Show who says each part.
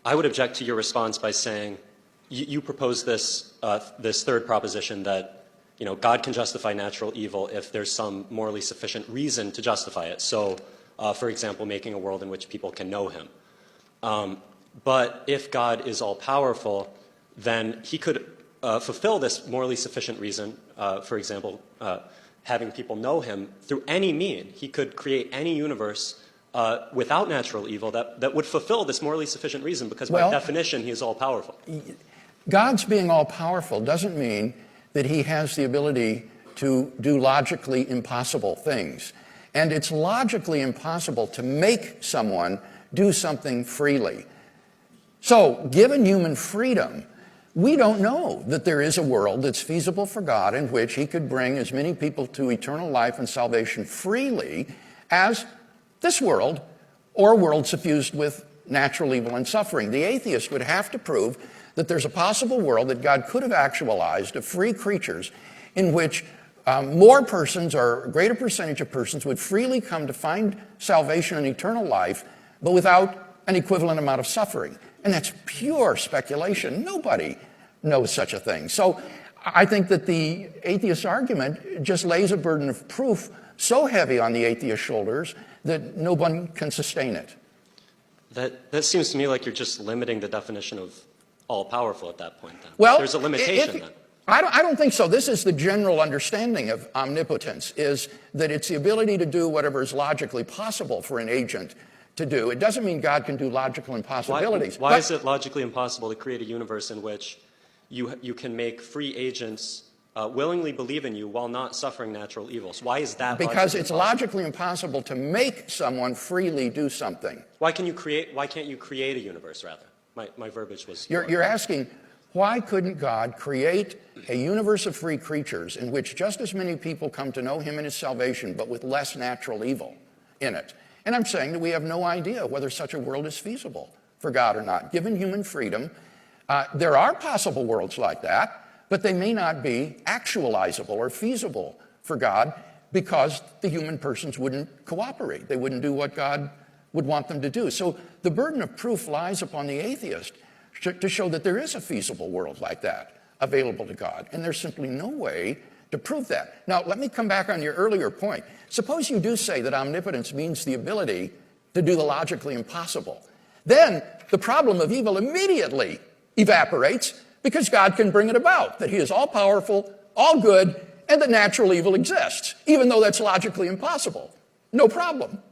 Speaker 1: I would object to your response by saying you propose this this third proposition that God can justify natural evil if there's some morally sufficient reason to justify it. So, for example, making a world in which people can know him. But if God is all-powerful, then he could fulfill this morally sufficient reason, for example, having people know him through any mean. He could create any universe without natural evil that would fulfill this morally sufficient reason, because by definition, he is all-powerful.
Speaker 2: God's being all-powerful doesn't mean that he has the ability to do logically impossible things. And it's logically impossible to make someone do something freely. So, given human freedom, we don't know that there is a world that's feasible for God in which he could bring as many people to eternal life and salvation freely as this world, or a world suffused with natural evil and suffering. The atheist would have to prove that there's a possible world that God could have actualized of free creatures in which more persons, or a greater percentage of persons, would freely come to find salvation and eternal life, but without an equivalent amount of suffering. And that's pure speculation. Nobody knows such a thing. So I think that the atheist argument just lays a burden of proof so heavy on the atheist's shoulders that no one can sustain it.
Speaker 1: That seems to me like you're just limiting the definition of all-powerful at that point, then.
Speaker 2: Well,
Speaker 1: there's a limitation then.
Speaker 2: I don't think so. This is the general understanding of omnipotence, is that it's the ability to do whatever is logically possible for an agent to do. It doesn't mean God can do logical impossibilities.
Speaker 1: Why is it logically impossible to create a universe in which you can make free agents willingly believe in you while not suffering natural evils? Why is that
Speaker 2: because it's logically impossible to make someone freely do something.
Speaker 1: Why can't you create a universe, rather? My verbiage was...
Speaker 2: You're asking, why couldn't God create a universe of free creatures in which just as many people come to know him and his salvation, but with less natural evil in it? And I'm saying that we have no idea whether such a world is feasible for God or not. Given human freedom, there are possible worlds like that, but they may not be actualizable or feasible for God because the human persons wouldn't cooperate. They wouldn't do what God would want them to do. So the burden of proof lies upon the atheist to show that there is a feasible world like that available to God. And there's simply no way to prove that. Now, let me come back on your earlier point. Suppose you do say that omnipotence means the ability to do the logically impossible. Then the problem of evil immediately evaporates because God can bring it about, that he is all-powerful, all good, and that natural evil exists, even though that's logically impossible. No problem.